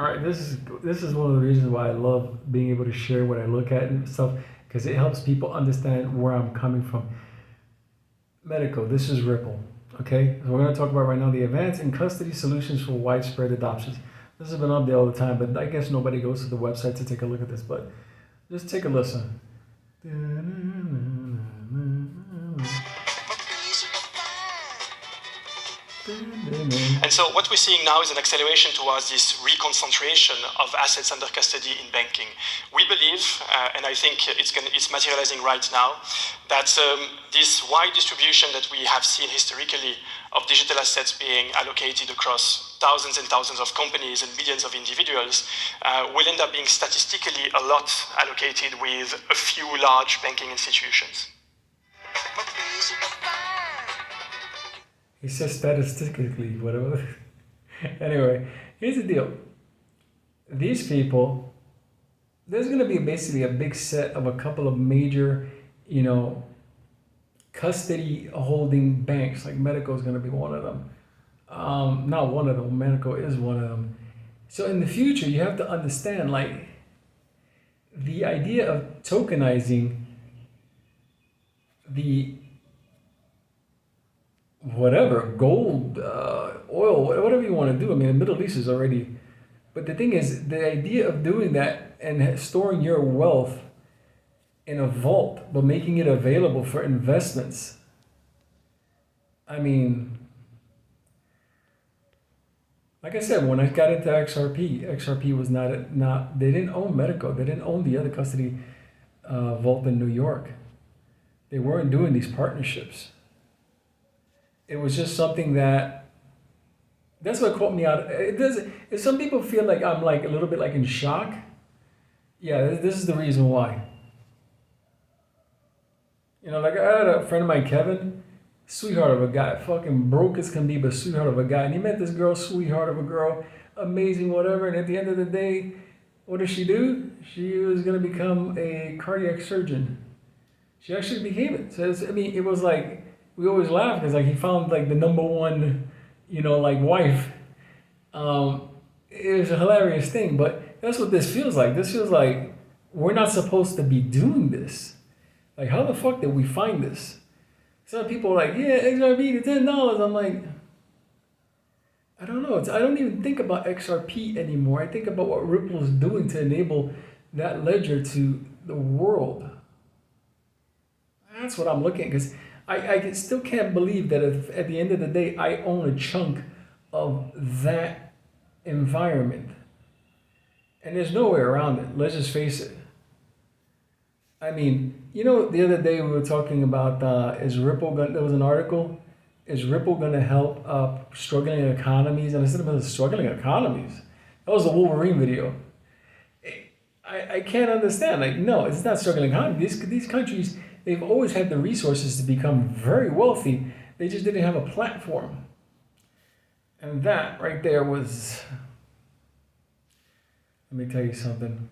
All right, this is one of the reasons why I love being able to share what I look at and stuff because it helps people understand where I'm coming from. Medical, this is Ripple. Okay, so we're going to talk about right now the advanced in custody solutions for widespread adoptions. This has been up there all the time, but I guess nobody goes to the website to take a look at this. But just take a listen. And so what we're seeing now is an acceleration towards this reconcentration of assets under custody in banking. We believe, and I think it's materializing right now, that this wide distribution that we have seen historically of digital assets being allocated across thousands and thousands of companies and millions of individuals will end up being statistically a lot allocated with a few large banking institutions. He says statistically, whatever. Anyway, here's the deal. These people, there's going to be basically a big set of a couple of major, custody holding banks. Like Medico is going to be one of them. Not one of them. Medico is one of them. So in the future, you have to understand, like, the idea of tokenizing the whatever, gold, oil, whatever you want to do. I mean, the Middle East is already, but the thing is, the idea of doing that and storing your wealth in a vault, but making it available for investments. I mean, like I said, when I got into XRP was not they didn't own Medico, they didn't own the other custody vault in New York. They weren't doing these partnerships. It was just something that's what caught me out. It does. If some people feel like I'm like a little bit like in shock, yeah, this is the reason why. Like I had a friend of mine, Kevin, sweetheart of a guy, fucking broke as can be, but sweetheart of a guy. And he met this girl, sweetheart of a girl, amazing, whatever. And at the end of the day, what did she do? She was gonna become a cardiac surgeon. She actually became it. So it was like, we always laugh because like he found like the number one, like wife. It was a hilarious thing, but that's what this feels like. This feels like we're not supposed to be doing this. Like, how the fuck did we find this? Some people are like, yeah, XRP to $10. I'm like, I don't know. I don't even think about XRP anymore. I think about what Ripple is doing to enable that ledger to the world. That's what I'm looking at, because I still can't believe that if at the end of the day I own a chunk of that environment. And there's no way around it. Let's just face it. I mean, the other day we were talking about there was an article, is Ripple going to help struggling economies? And I said about struggling economies. That was a Wolverine video. I can't understand. Like, no, it's not struggling economies. These countries, they've always had the resources to become very wealthy. They just didn't have a platform. And that right there was, let me tell you something.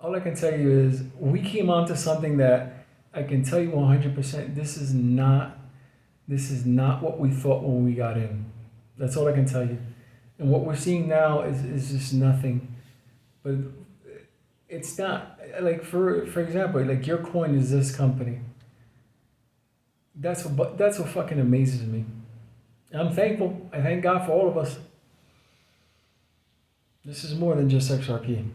All I can tell you is we came onto something that I can tell you 100%, this is not what we thought when we got in. That's all I can tell you. And what we're seeing now is just nothing. But it's not, like, for example, like your coin is this company. That's what fucking amazes me. I'm thankful. I thank God for all of us. This is more than just XRP.